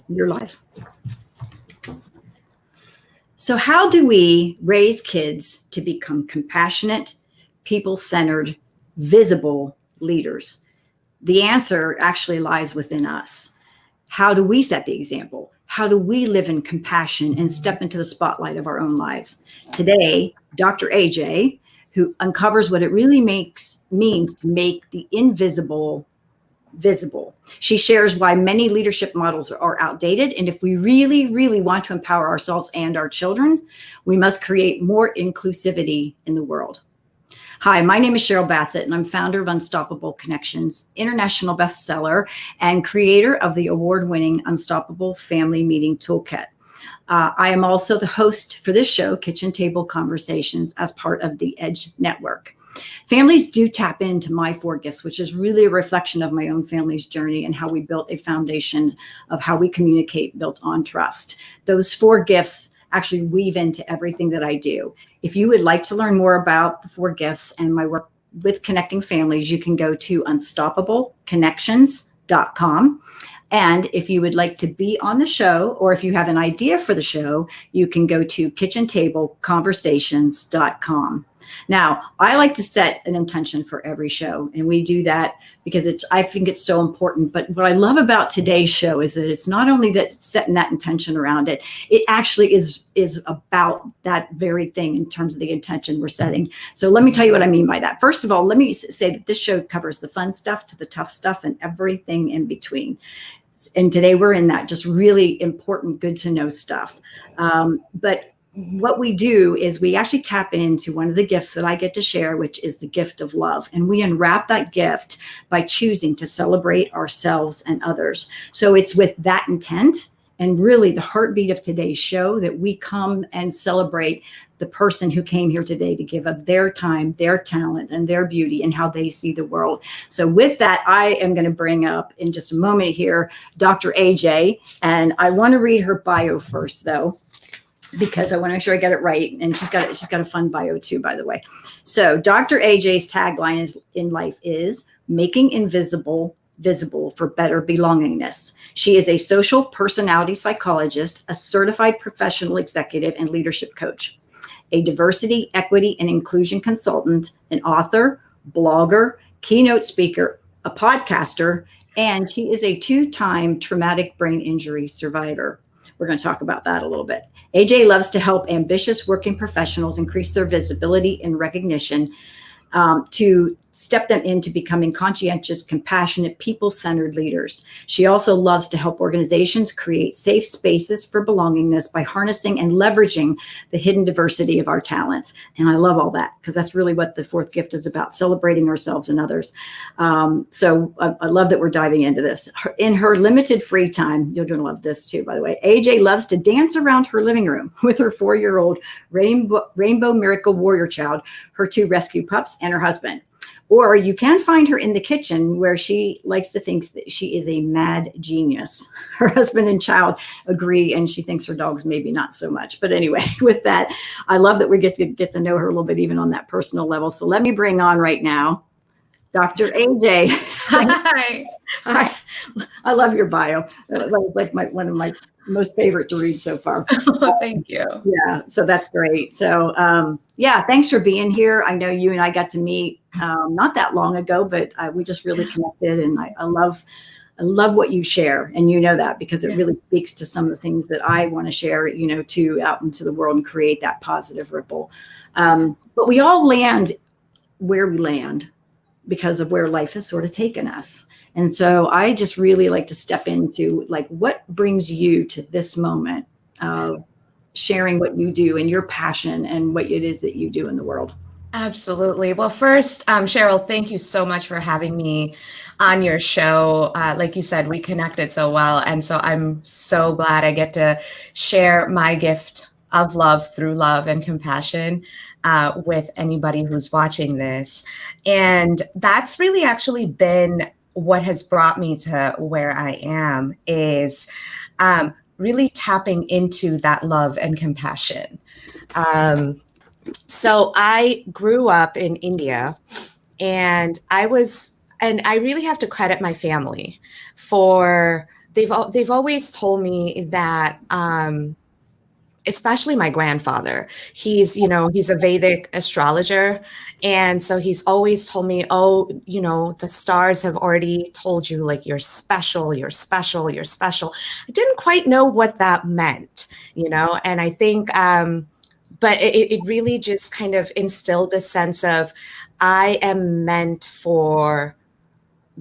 You're live. So how do we raise kids to become compassionate, people-centered, visible leaders? The answer actually lies within us. How do we set the example? How do we live in compassion and step into the spotlight of our own lives? Today, Dr. AJ, who uncovers what it really means to make the invisible visible. She shares why many leadership models are outdated. And if we really, really want to empower ourselves and our children, we must create more inclusivity in the world. Hi, my name is Cheryl Bassett, and I'm founder of Unstoppable Connections, international bestseller, and creator of the award-winning Unstoppable Family Meeting Toolkit. I am also the host for this show, Kitchen Table Conversations, as part of the EDGE Network. Families do tap into my 4 gifts, which is really a reflection of my own family's journey and how we built a foundation of how we communicate built on trust. Those 4 gifts actually weave into everything that I do. If you would like to learn more about the 4 gifts and my work with connecting families, you can go to unstoppableconnections.com. And if you would like to be on the show, or if you have an idea for the show, you can go to kitchentableconversations.com. Now, I like to set an intention for every show, and we do that because I think it's so important. But what I love about today's show is that it's not only that setting that intention around it, it actually is about that very thing in terms of the intention we're setting. So let me tell you what I mean by that. First of all, let me say that this show covers the fun stuff to the tough stuff and everything in between. And today we're in that just really important, good to know stuff. But what we do is we actually tap into one of the gifts that I get to share, which is the gift of love. And we unwrap that gift by choosing to celebrate ourselves and others. So it's with that intent and really the heartbeat of today's show that we come and celebrate the person who came here today to give up their time, their talent, and their beauty and how they see the world. So with that, I am going to bring up in just a moment here, Dr. AJ, and I want to read her bio first, though, because I want to make sure I get it right. And she's got a fun bio too, by the way. So Dr. AJ's tagline in life is making invisible visible for better belongingness. She is a social personality psychologist, a certified professional executive and leadership coach, a diversity, equity, and inclusion consultant, an author, blogger, keynote speaker, a podcaster, and she is a 2-time traumatic brain injury survivor. We're going to talk about that a little bit. AJ loves to help ambitious working professionals increase their visibility and recognition to step them into becoming conscientious, compassionate, people-centered leaders. She also loves to help organizations create safe spaces for belongingness by harnessing and leveraging the hidden diversity of our talents. And I love all that because that's really what the 4th gift is about, celebrating ourselves and others. So I love that we're diving into this. In her limited free time, you're going to love this too, by the way, AJ loves to dance around her living room with her 4-year-old rainbow miracle warrior child, her 2 rescue pups, and her husband. Or you can find her in the kitchen where she likes to think that she is a mad genius. Her husband and child agree, and she thinks her dog's maybe not so much. But anyway, with that, I love that we get to know her a little bit even on that personal level. So let me bring on right now Dr. AJ. Hi. Hi. I love your bio. That was like one of my most favorite to read so far. Thank you. Yeah, so that's great. So yeah, thanks for being here. I know you and I got to meet not that long ago, but we just really connected, and I love what you share, and you know that because it really speaks to some of the things that I want to share, to out into the world and create that positive ripple. But we all land where we land because of where life has sort of taken us. And so I just really like to step into what brings you to this moment of sharing what you do and your passion and what it is that you do in the world. Absolutely. Well, first, Cheryl, thank you so much for having me on your show. Like you said, we connected so well. And so I'm so glad I get to share my gift of love through love and compassion with anybody who's watching this. And that's really actually been what has brought me to where I am, is really tapping into that love and compassion. So I grew up in India, and I really have to credit my family for they've always told me that, especially my grandfather, he's a Vedic astrologer. And so he's always told me, oh, the stars have already told you, like, you're special, you're special, you're special. I didn't quite know what that meant, and I think, but it really just kind of instilled a sense of, I am meant for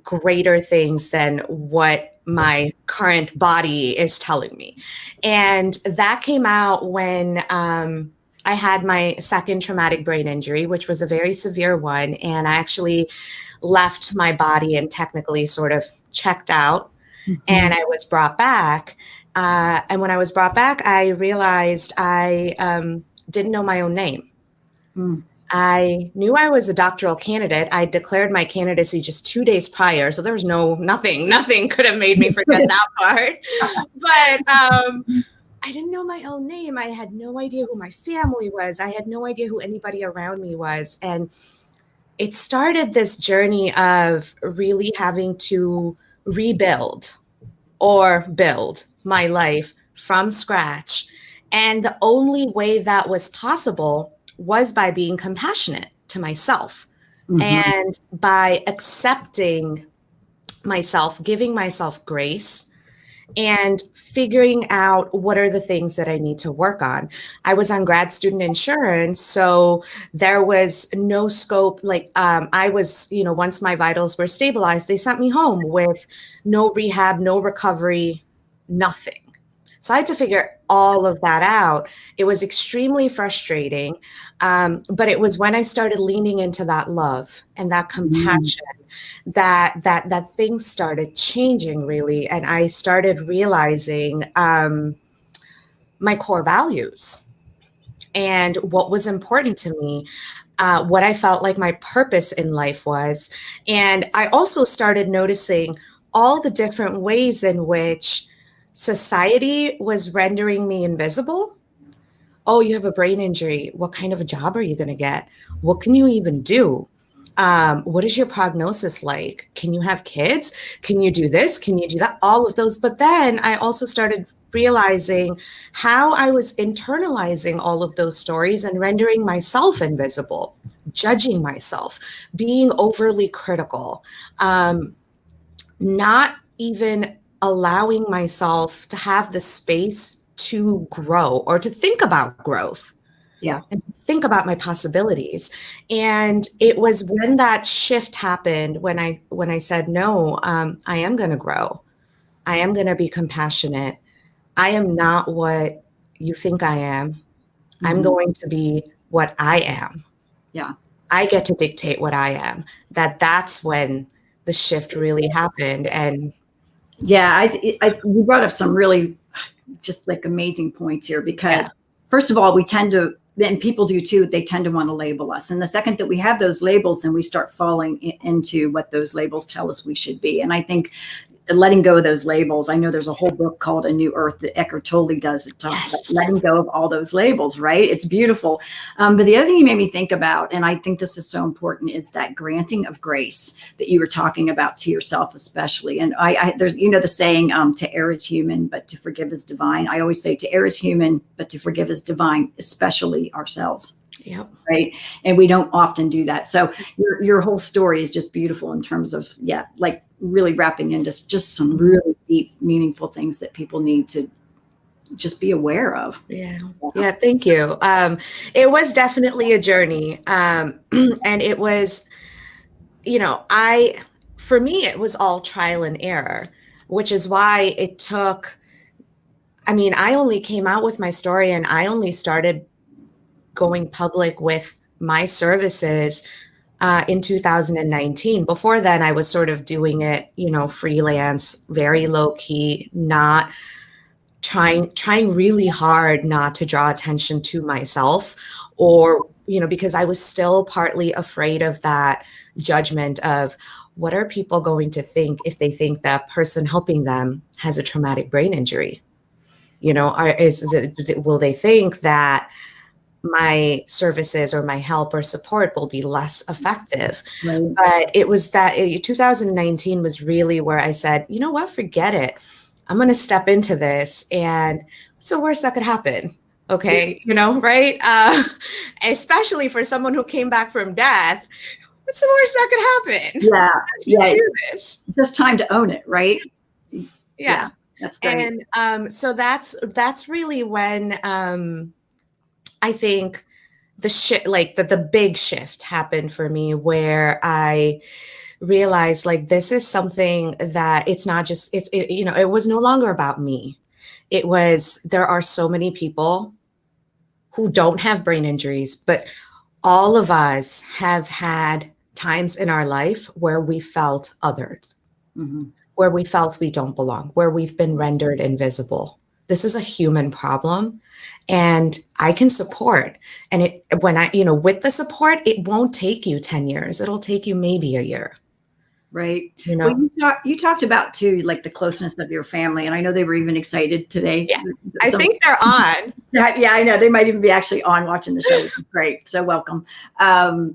greater things than what my current body is telling me. And that came out when I had my second traumatic brain injury, which was a very severe one. And I actually left my body and technically sort of checked out. Mm-hmm. And I was brought back. And when I was brought back, I realized I didn't know my own name. Mm. I knew I was a doctoral candidate. I declared my candidacy just 2 days prior. So there was nothing could have made me forget that part. But I didn't know my own name. I had no idea who my family was. I had no idea who anybody around me was. And it started this journey of really having to rebuild or build my life from scratch. And the only way that was possible was by being compassionate to myself. Mm-hmm. And by accepting myself, giving myself grace, and figuring out what are the things that I need to work on. I was on grad student insurance, so there was no scope. Like I was, once my vitals were stabilized, they sent me home with no rehab, no recovery, nothing. So I had to figure all of that out. It was extremely frustrating, but it was when I started leaning into that love and that compassion that things started changing, really. And I started realizing my core values and what was important to me, what I felt like my purpose in life was. And I also started noticing all the different ways in which society was rendering me invisible. Oh, you have a brain injury. What kind of a job are you going to get? What can you even do? What is your prognosis like? Can you have kids? Can you do this? Can you do that? All of those. But then I also started realizing how I was internalizing all of those stories and rendering myself invisible, judging myself, being overly critical, not even allowing myself to have the space to grow or to think about growth. Yeah. And to think about my possibilities. And it was when that shift happened, when I said, no, I am going to grow. I am going to be compassionate. I am not what you think I am. Mm-hmm. I'm going to be what I am. Yeah. I get to dictate what I am. That's when the shift really happened. And yeah, you brought up some really just like amazing points here, because first of all, we tend to, and people do too, they tend to want to label us. And the second that we have those labels, then we start falling into what those labels tell us we should be. And I think letting go of those labels, I know there's a whole book called A New Earth that Eckhart Tolle does. It talks about letting go of all those labels, right? It's beautiful. But the other thing you made me think about, and I think this is so important, is that granting of grace that you were talking about to yourself, especially. And there's, the saying, to err is human, but to forgive is divine. I always say to err is human, but to forgive is divine, especially ourselves. Yep. Right. And we don't often do that. So your whole story is just beautiful in terms of, like really wrapping into just some really deep, meaningful things that people need to just be aware of. Yeah. Thank you. It was definitely a journey. And it was, for me, it was all trial and error, which is why it took, I only came out with my story and I only started going public with my services in 2019. Before then, I was sort of doing it, freelance, very low key, not trying really hard not to draw attention to myself, or, because I was still partly afraid of that judgment of what are people going to think if they think that person helping them has a traumatic brain injury? Will they think that my services or my help or support will be less effective? Right. But it was that 2019 was really where I said, you know what, forget it. I'm going to step into this, and what's the worst that could happen? Okay. You know, right. Especially for someone who came back from death, what's the worst that could happen? Yeah. Let's just do this. Just time to own it, right? Yeah. That's great. And so that's really when I think the big shift happened for me, where I realized like this is something that it's not just it was no longer about me. It was, there are so many people who don't have brain injuries, but all of us have had times in our life where we felt othered, where we felt we don't belong, where we've been rendered invisible. This is a human problem, and I can support. And with the support, it won't take you 10 years. It'll take you maybe a year. Right. You know, well, you talked about too, like the closeness of your family, and I know they were even excited today. Yeah, I think they're on. Yeah, I know they might even be actually on watching the show, which is great. So welcome.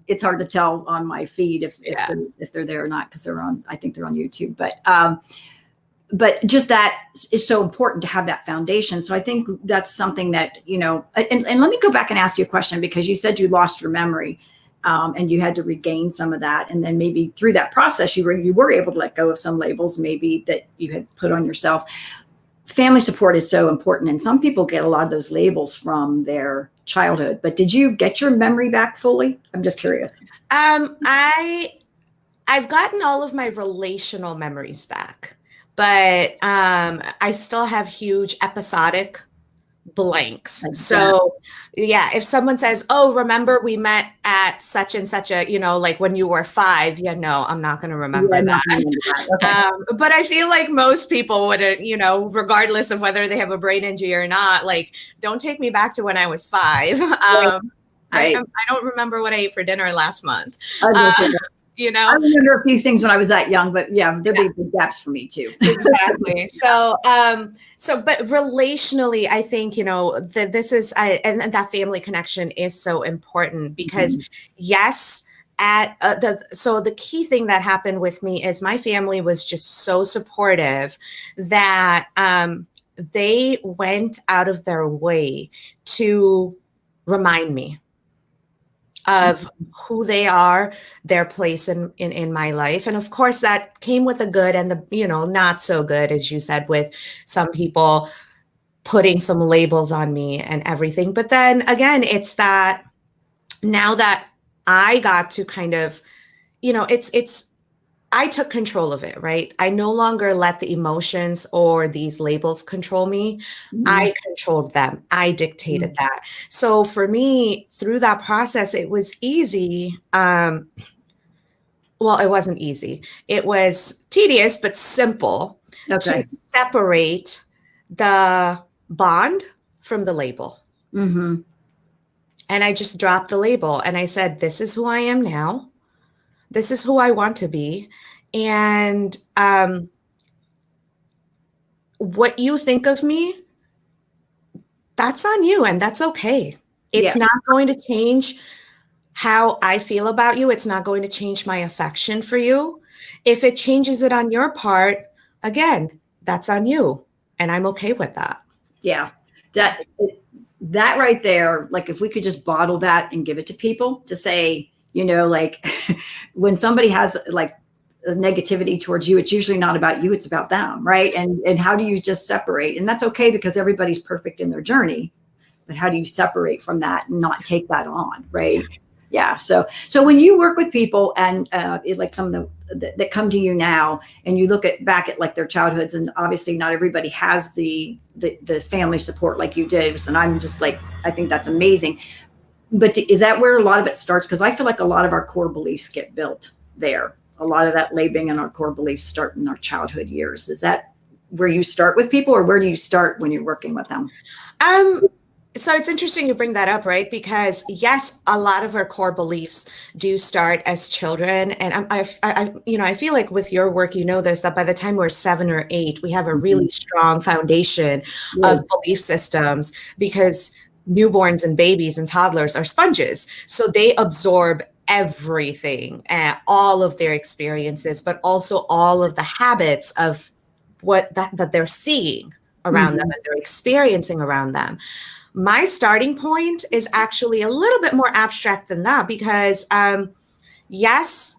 It's hard to tell on my feed if they're there or not, because they're on. I think they're on YouTube, but just that is so important to have that foundation. So I think that's something that, and let me go back and ask you a question, because you said you lost your memory. And you had to regain some of that. And then maybe through that process, you were able to let go of some labels maybe that you had put on yourself. Family support is so important. And some people get a lot of those labels from their childhood. But did you get your memory back fully? I'm just curious. I've gotten all of my relational memories back, but I still have huge episodic blanks. So yeah, if someone says, oh, remember we met at such and such a, like when you were 5, no, I'm not going to remember that. Okay. But I feel like most people wouldn't, regardless of whether they have a brain injury or not, like, don't take me back to when I was 5. Right. I don't remember what I ate for dinner last month. I remember a few things when I was that young, but there'd be big gaps for me too. Exactly. So, but relationally, I think, this is, and that family connection is so important, because yes, so the key thing that happened with me is my family was just so supportive that, they went out of their way to remind me of who they are, their place in my life. And of course that came with the good and the, not so good, as you said, with some people putting some labels on me and everything. But then again, it's that now that I got to kind of, I took control of it, right? I no longer let the emotions or these labels control me. I controlled them. I dictated that. So for me, through that process, it was easy. Well, it wasn't easy. It was tedious, but simple to separate the bond from the label. And I just dropped the label and I said, this is who I am now. This is who I want to be. And what you think of me, that's on you, and that's okay. It's not going to change how I feel about you. It's not going to change my affection for you. If it changes it on your part, again, that's on you. And I'm okay with that. Yeah. That right there, like if we could just bottle that and give it to people to say, like when somebody has like a negativity towards you, it's usually not about you, it's about them, right? And how do you just separate? And that's okay, because everybody's perfect in their journey, but how do you separate from that and not take that on, right? Yeah. So when you work with people and like some of that come to you now, and you look back at like their childhoods, and obviously not everybody has the family support like you did. And I'm just like, I think that's amazing. But is that where a lot of it starts? Because I feel like a lot of our core beliefs get built there. A lot of that labeling and our core beliefs start in our childhood years. Is that where you start with people, or where do you start when you're working with them? So it's interesting you bring that up, right? Because yes, a lot of our core beliefs do start as children. And I feel like with your work, this, that by the time we're 7 or 8, we have a really strong foundation of belief systems, because newborns and babies and toddlers are sponges. So they absorb everything, all of their experiences, but also all of the habits of that they're seeing around them and they're experiencing around them. My starting point is actually a little bit more abstract than that, because yes,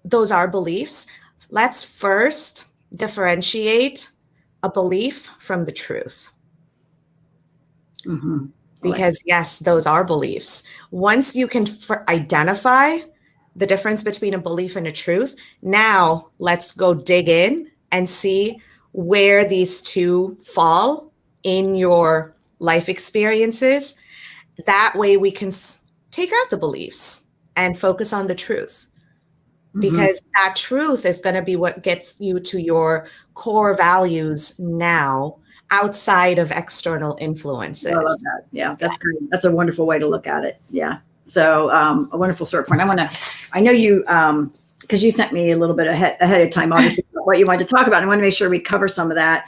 those are beliefs. Let's first differentiate a belief from the truth. Because yes, those are beliefs. Once you can identify the difference between a belief and a truth, now let's go dig in and see where these two fall in your life experiences. That way we can take out the beliefs and focus on the truth. Because that truth is going to be what gets you to your core values now, outside of external influences. I love that. Yeah, that's great. That's a wonderful way to look at it. Yeah. So a wonderful start point. I know you, because you sent me a little bit ahead of time, obviously, what you wanted to talk about. I want to make sure we cover some of that,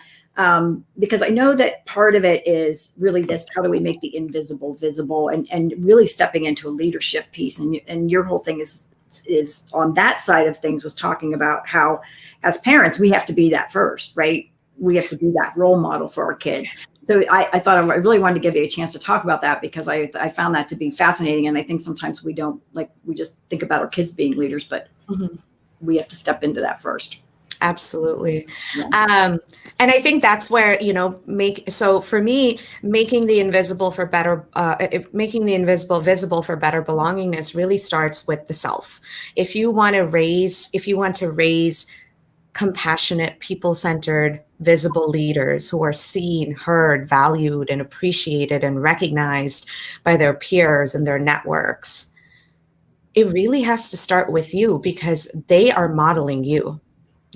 because I know that part of it is really this: how do we make the invisible visible, and really stepping into a leadership piece. And your whole thing is on that side of things, was talking about how, as parents, we have to be that first, right? We have to be that role model for our kids. So I thought I really wanted to give you a chance to talk about that, because I found that to be fascinating. And I think sometimes we just think about our kids being leaders, but we have to step into that first. Absolutely. Yeah. And I think that's where, so for me, making the invisible visible for better belongingness really starts with the self. If you want to raise compassionate, people-centered, visible leaders who are seen, heard, valued, and appreciated and recognized by their peers and their networks, it really has to start with you, because they are modeling you.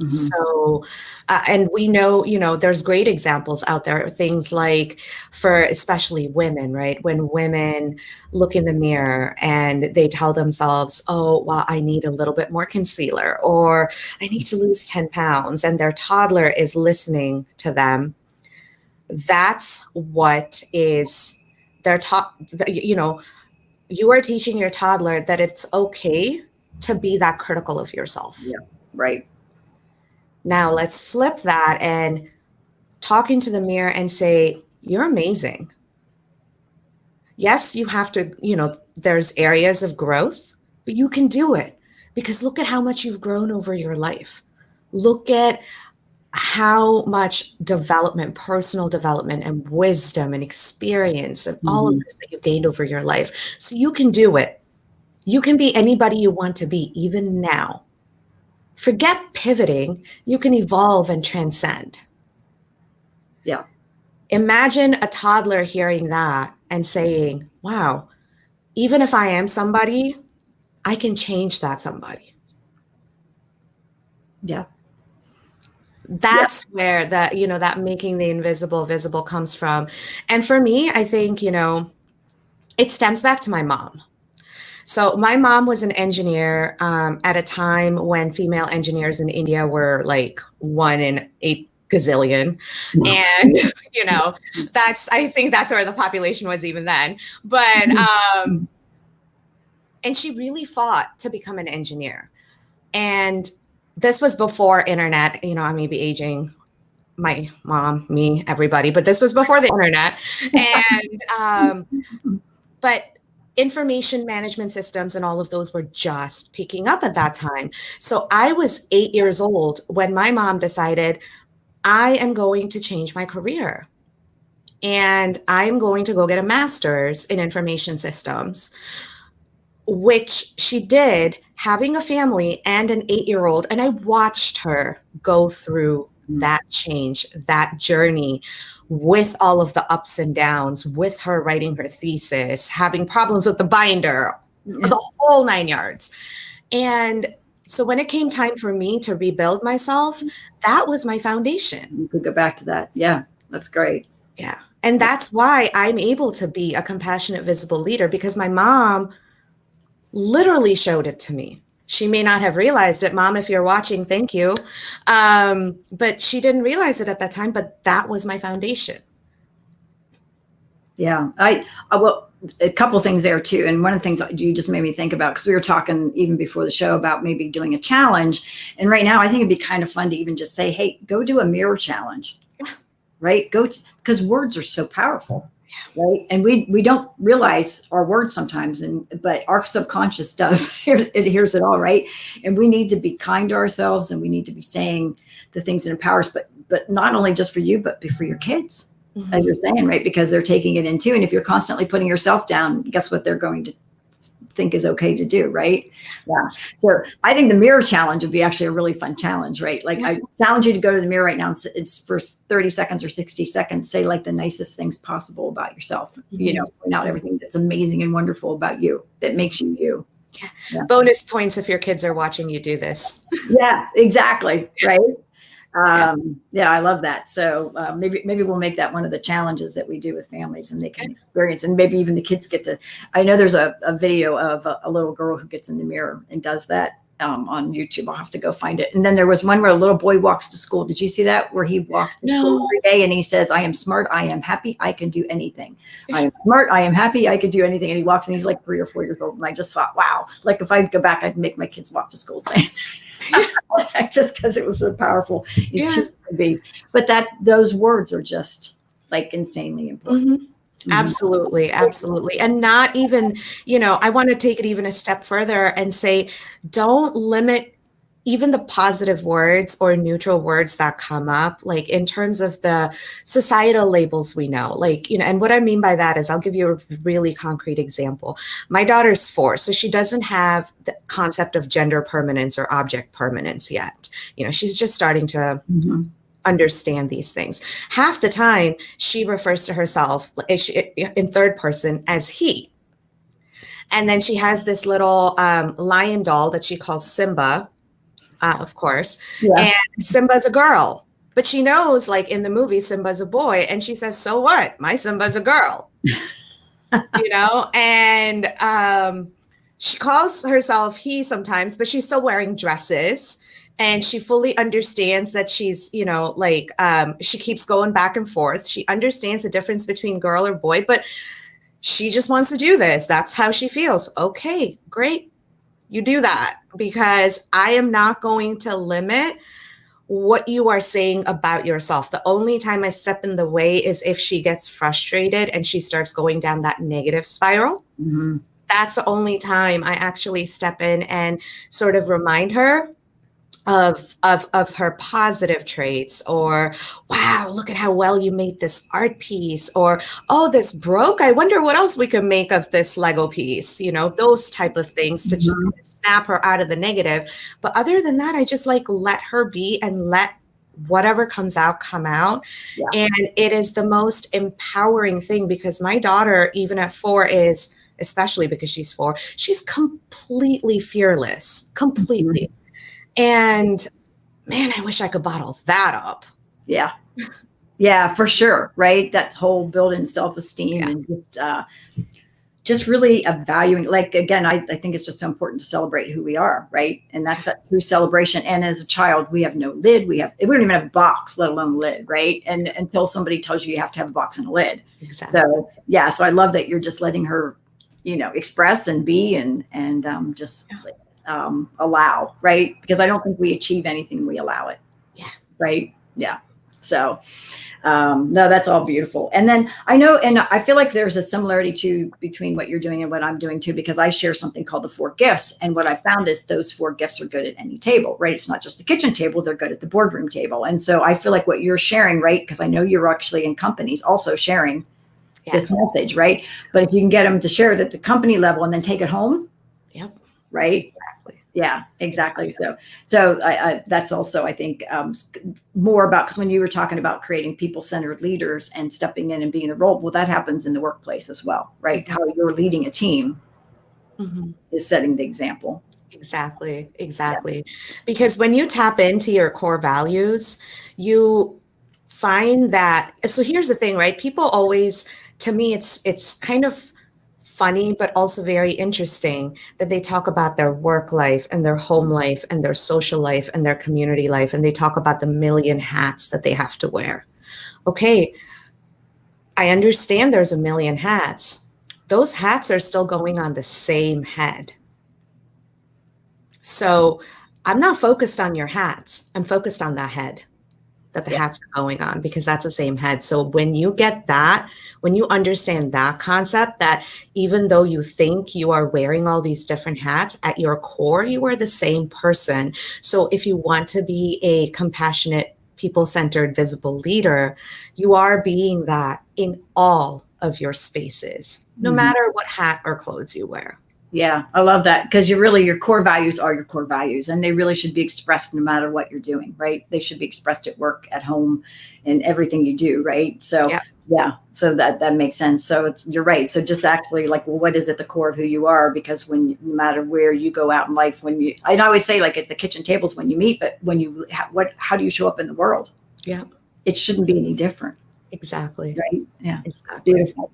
So, and we know, there's great examples out there, things like, for especially women, right? When women look in the mirror and they tell themselves, oh, well, I need a little bit more concealer, or I need to lose 10 pounds, and their toddler is listening to them. That's what is their you are teaching your toddler that it's okay to be that critical of yourself. Yeah, right. Now let's flip that and talk into the mirror and say, you're amazing. Yes, you have to, there's areas of growth, but you can do it, because look at how much you've grown over your life. Look at how much development, personal development, and wisdom and experience of all of this that you've gained over your life. So you can do it. You can be anybody you want to be, even now. Forget pivoting. You can evolve and transcend. Yeah. Imagine a toddler hearing that and saying, wow, even if I am somebody, I can change that somebody. Yeah. That's where that, that making the invisible visible comes from. And for me, I think, it stems back to my mom. So my mom was an engineer at a time when female engineers in India were like 1 in 8 gazillion. And, I think that's where the population was even then. But, and she really fought to become an engineer. And this was before internet, I may be aging my mom, me, everybody, but this was before the internet. And, but information management systems and all of those were just picking up at that time. So I was 8 years old when my mom decided, I am going to change my career. And I'm going to go get a master's in information systems, which she did, having a family and an 8-year-old. And I watched her go through that change, that journey, with all of the ups and downs, with her writing her thesis, having problems with the binder, the whole 9 yards. And so when it came time for me to rebuild myself, that was my foundation. You could go back to that. Yeah, that's great. Yeah. And that's why I'm able to be a compassionate, visible leader, because my mom literally showed it to me. She may not have realized it. Mom, if you're watching, thank you. But she didn't realize it at that time, but that was my foundation. Yeah. Well, a couple things there too. And one of the things that you just made me think about, because we were talking even before the show about maybe doing a challenge. And right now I think it'd be kind of fun to even just say, hey, go do a mirror challenge, right? Because words are so powerful. Right. And we don't realize our words sometimes, but our subconscious does. It hears it all. Right. And we need to be kind to ourselves, and we need to be saying the things that empower us, but not only just for you, but for your kids, as you're saying, right? Because they're taking it in too. And if you're constantly putting yourself down, guess what they're going to think is okay to do, right? Yeah. So I think the mirror challenge would be actually a really fun challenge, right? Like I challenge you to go to the mirror right now. It's for 30 seconds or 60 seconds. Say like the nicest things possible about yourself, point out everything that's amazing and wonderful about you that makes you you. Yeah. Bonus points if your kids are watching you do this. Yeah, exactly. Right. Yeah, I love that. So maybe we'll make that one of the challenges that we do with families, and they can experience, and maybe even the kids get to. I know there's a video of a little girl who gets in the mirror and does that on YouTube. I'll have to go find it. And then there was one where a little boy walks to school. Did you see that? Where he walks to school every day and he says, "I am smart. I am happy. I can do anything. I am smart. I am happy. I can do anything." And he walks, and he's like 3 or 4 years old. And I just thought, wow, like if I could go back, I'd make my kids walk to school saying. Just because it was so powerful. He's cute to be. But those words are just like insanely important. Absolutely. Absolutely. And not even, I want to take it even a step further and say, don't limit even the positive words or neutral words that come up, like in terms of the societal labels we know, like, and what I mean by that is I'll give you a really concrete example. My daughter's 4, so she doesn't have the concept of gender permanence or object permanence yet. She's just starting to understand these things. Half the time she refers to herself in third person as he. And then she has this little lion doll that she calls Simba. Of course. Yeah. And Simba's a girl, but she knows, like in the movie, Simba's a boy. And she says, so what? My Simba's a girl, and she calls herself he sometimes, but she's still wearing dresses. And she fully understands that she's, she keeps going back and forth. She understands the difference between girl or boy, but she just wants to do this. That's how she feels. Okay, great. You do that, because I am not going to limit what you are saying about yourself. The only time I step in the way is if she gets frustrated and she starts going down that negative spiral. That's the only time I actually step in and sort of remind her of her positive traits, or, wow, look at how well you made this art piece, or, oh, this broke. I wonder what else we can make of this Lego piece, those type of things to just snap her out of the negative. But other than that, I just let her be and let whatever comes out come out. Yeah. And it is the most empowering thing, because my daughter, even at 4, is, especially because she's 4, she's completely fearless, completely. And man, I wish I could bottle that up. Yeah. Yeah, for sure. Right. That whole building self-esteem and just really valuing, like, again, I think it's just so important to celebrate who we are. Right. And that's that true celebration. And as a child, we have no lid. We don't even have a box, let alone lid. Right. And until somebody tells you have to have a box and a lid. Exactly. So, yeah. So I love that you're just letting her, express and be and allow, right? Because I don't think we achieve anything, we allow it. Yeah. Right. Yeah. So, no, that's all beautiful. And then I know, and I feel like there's a similarity between what you're doing and what I'm doing too, because I share something called the 4 gifts. And what I found is those 4 gifts are good at any table, right? It's not just the kitchen table, they're good at the boardroom table. And so I feel like what you're sharing, right? Because I know you're actually in companies also sharing this message, right? But if you can get them to share it at the company level and then take it home. Yep. Right. Exactly. Yeah, exactly. So I that's also, I think, more about, because when you were talking about creating people-centered leaders and stepping in and being the role, well, that happens in the workplace as well, right? How you're leading a team is setting the example. Exactly. Yeah. Because when you tap into your core values, you find that, so here's the thing, right? People always, to me, it's kind of funny, but also very interesting that they talk about their work life and their home life and their social life and their community life. And they talk about the million hats that they have to wear. Okay, I understand there's a million hats, those hats are still going on the same head. So I'm not focused on your hats. I'm focused on that head that the hats are going on, because that's the same head. So when you get that, when you understand that concept, that even though you think you are wearing all these different hats, at your core, you are the same person. So if you want to be a compassionate, people-centered, visible leader, you are being that in all of your spaces, no matter what hat or clothes you wear. Yeah, I love that, because your core values are your core values, and they really should be expressed no matter what you're doing, right? They should be expressed at work, at home, in everything you do, right? So yeah, so that makes sense. So you're right. So just actually like, well, what is at the core of who you are? Because no matter where you go out in life, I always say, like, at the kitchen tables when you meet, but when how do you show up in the world? Yeah, it shouldn't be any different. Exactly. Right. Yeah. Exactly. Beautiful.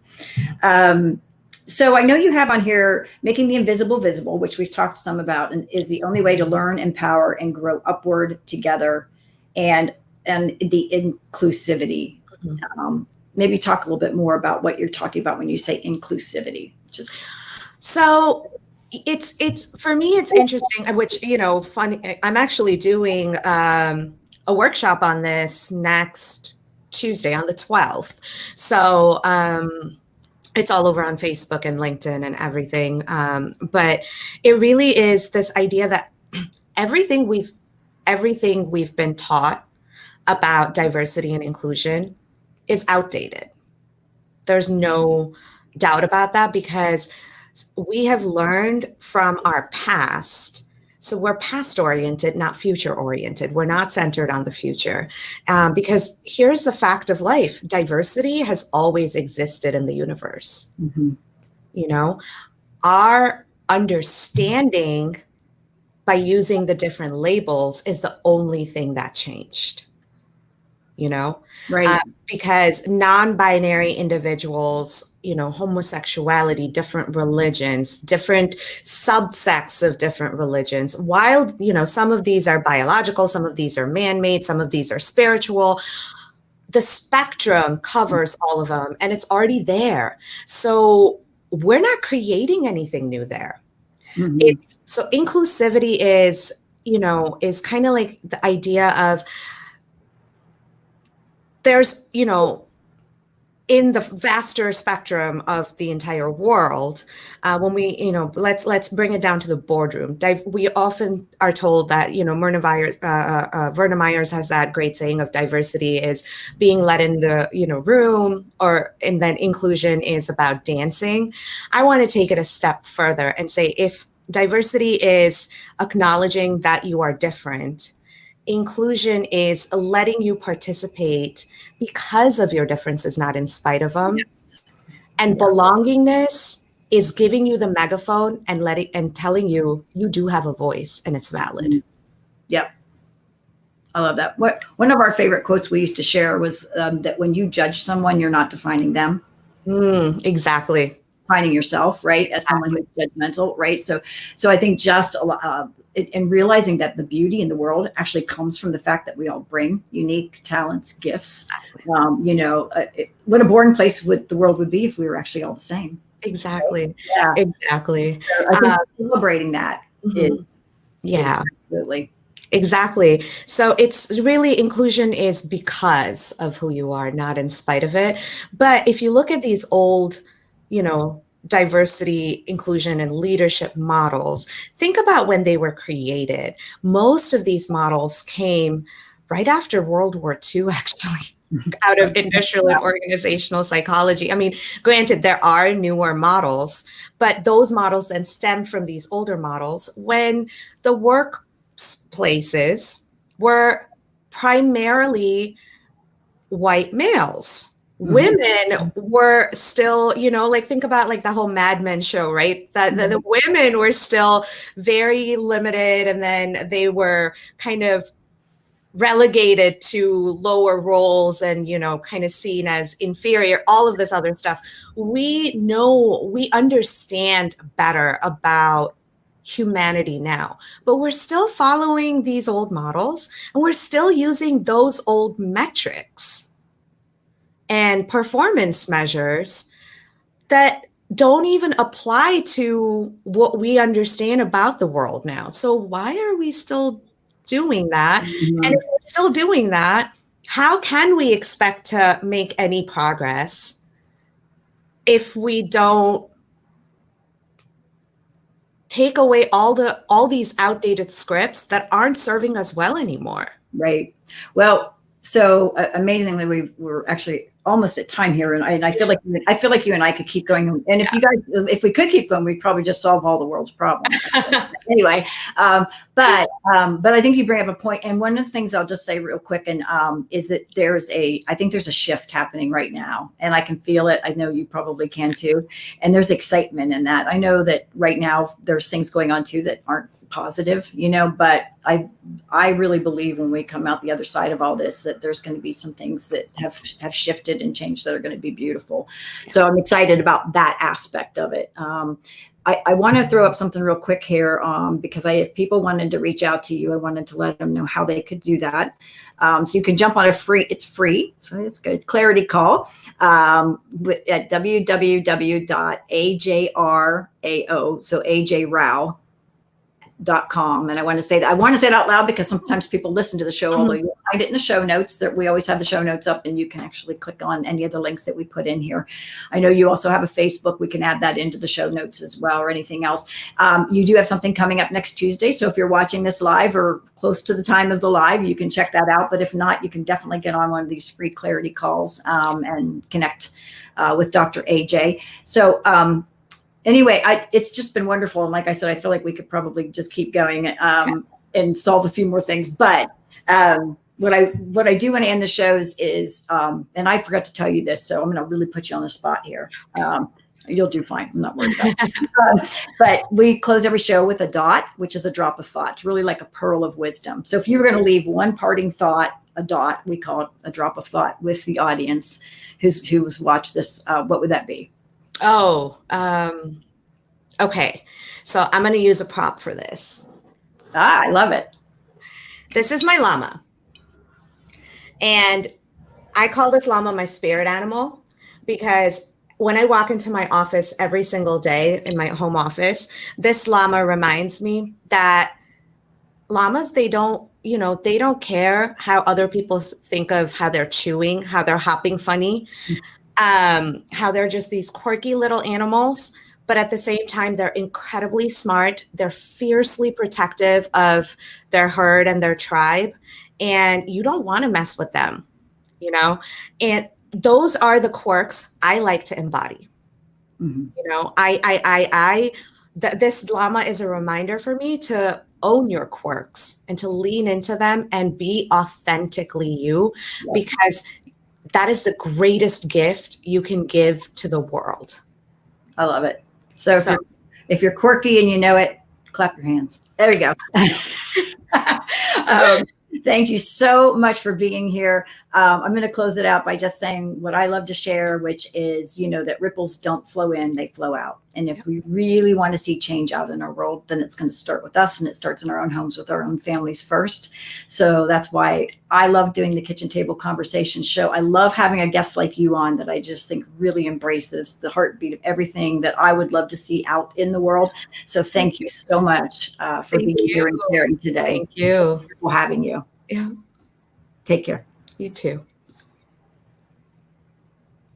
So I know you have on here making the invisible visible, which we've talked some about, and is the only way to learn, empower, and grow upward together, and the inclusivity. Maybe talk a little bit more about what you're talking about when you say inclusivity. So it's for me, it's interesting, which, funny. I'm actually doing a workshop on this next Tuesday on the 12th. So it's all over on Facebook and LinkedIn and everything. But it really is this idea that everything we've been taught about diversity and inclusion is outdated. There's no doubt about that, because we have learned from our past. So we're past oriented, not future oriented. We're not centered on the future, because here's the fact of life. Diversity has always existed in the universe. Our understanding by using the different labels is the only thing that changed. Right. Because non-binary individuals, homosexuality, different religions, different subsects of different religions, while, some of these are biological, some of these are man-made, some of these are spiritual, the spectrum covers all of them, and it's already there. So we're not creating anything new there. So inclusivity is kind of like the idea of, there's, in the vaster spectrum of the entire world, when we, let's bring it down to the boardroom. We often are told that, Verna Myers has that great saying of diversity is being let in the, room, and then inclusion is about dancing. I want to take it a step further and say, if diversity is acknowledging that you are different, inclusion is letting you participate because of your differences, not in spite of them. Yes. And belongingness is giving you the megaphone and telling you do have a voice and it's valid. Yep. I love that. One of our favorite quotes we used to share was that when you judge someone, you're not defining them. Exactly. Defining yourself, right, as someone who's judgmental, right? So I think just in realizing that the beauty in the world actually comes from the fact that we all bring unique talents, gifts. What a boring place the world would be if we were actually all the same. Exactly. Right? Yeah. Exactly. So I think celebrating that is absolutely. Exactly. So it's really, inclusion is because of who you are, not in spite of it. But if you look at these old, diversity, inclusion, and leadership models, think about when they were created. Most of these models came right after World War II, actually, out of industrial and organizational psychology. I mean, granted, there are newer models, but those models then stem from these older models when the workplaces were primarily white males. Women were still, think about like the whole Mad Men show, right? That the women were still very limited, and then they were kind of relegated to lower roles and, kind of seen as inferior, all of this other stuff. We understand better about humanity now, but we're still following these old models, and we're still using those old metrics and performance measures that don't even apply to what we understand about the world now. So why are we still doing that? And if we're still doing that, how can we expect to make any progress if we don't take away all these outdated scripts that aren't serving us well anymore? Right. Well, so amazingly, we're actually almost at time here, and I feel like you and I could keep going. And if we could keep going, we'd probably just solve all the world's problems. Anyway, but I think you bring up a point, and one of the things I'll just say real quick, and is that I think there's a shift happening right now, and I can feel it. I know you probably can too, and there's excitement in that. I know that right now there's things going on too that aren't positive, but I really believe when we come out the other side of all this, that there's going to be some things that have shifted and changed that are going to be beautiful. So I'm excited about that aspect of it. I want to throw up something real quick here, because if people wanted to reach out to you, I wanted to let them know how they could do that. So you can jump on it's free. So it's good. Clarity call at www.ajrao, so AJ Rao, .com. And I want to say it out loud because sometimes people listen to the show, although you'll find it in the show notes. That we always have the show notes up, and you can actually click on any of the links that we put in here. I know you also have a Facebook. We can add that into the show notes as well, or anything else. You do have something coming up next Tuesday. So if you're watching this live or close to the time of the live, you can check that out. But if not, you can definitely get on one of these free clarity calls and connect with Dr. AJ. So anyway, it's just been wonderful. And like I said, I feel like we could probably just keep going and solve a few more things. But what I do want to end the shows is, and I forgot to tell you this, so I'm going to really put you on the spot here. You'll do fine. I'm not worried about it. But we close every show with a dot, which is a drop of thought, really like a pearl of wisdom. So if you were going to leave one parting thought, a dot, we call it a drop of thought, with the audience who's watched this, what would that be? Okay. So I'm going to use a prop for this. I love it. This is my llama. And I call this llama my spirit animal, because when I walk into my office every single day, in my home office, this llama reminds me that llamas, they don't care how other people think of how they're chewing, how they're hopping funny. How they're just these quirky little animals, but at the same time, they're incredibly smart. They're fiercely protective of their herd and their tribe, and you don't want to mess with them, and those are the quirks I like to embody. This llama is a reminder for me to own your quirks and to lean into them and be authentically you, because that is the greatest gift you can give to the world. I love it. So if you're quirky and you know it, clap your hands. There you go. Thank you so much for being here. I'm going to close it out by just saying what I love to share, which is, that ripples don't flow in, they flow out. And if we really want to see change out in our world, then it's going to start with us, and it starts in our own homes with our own families first. So that's why I love doing the Kitchen Table Conversation show. I love having a guest like you on that I just think really embraces the heartbeat of everything that I would love to see out in the world. So thank you so much for being here and sharing today. Thank you for having you. Yeah. Take care. You too.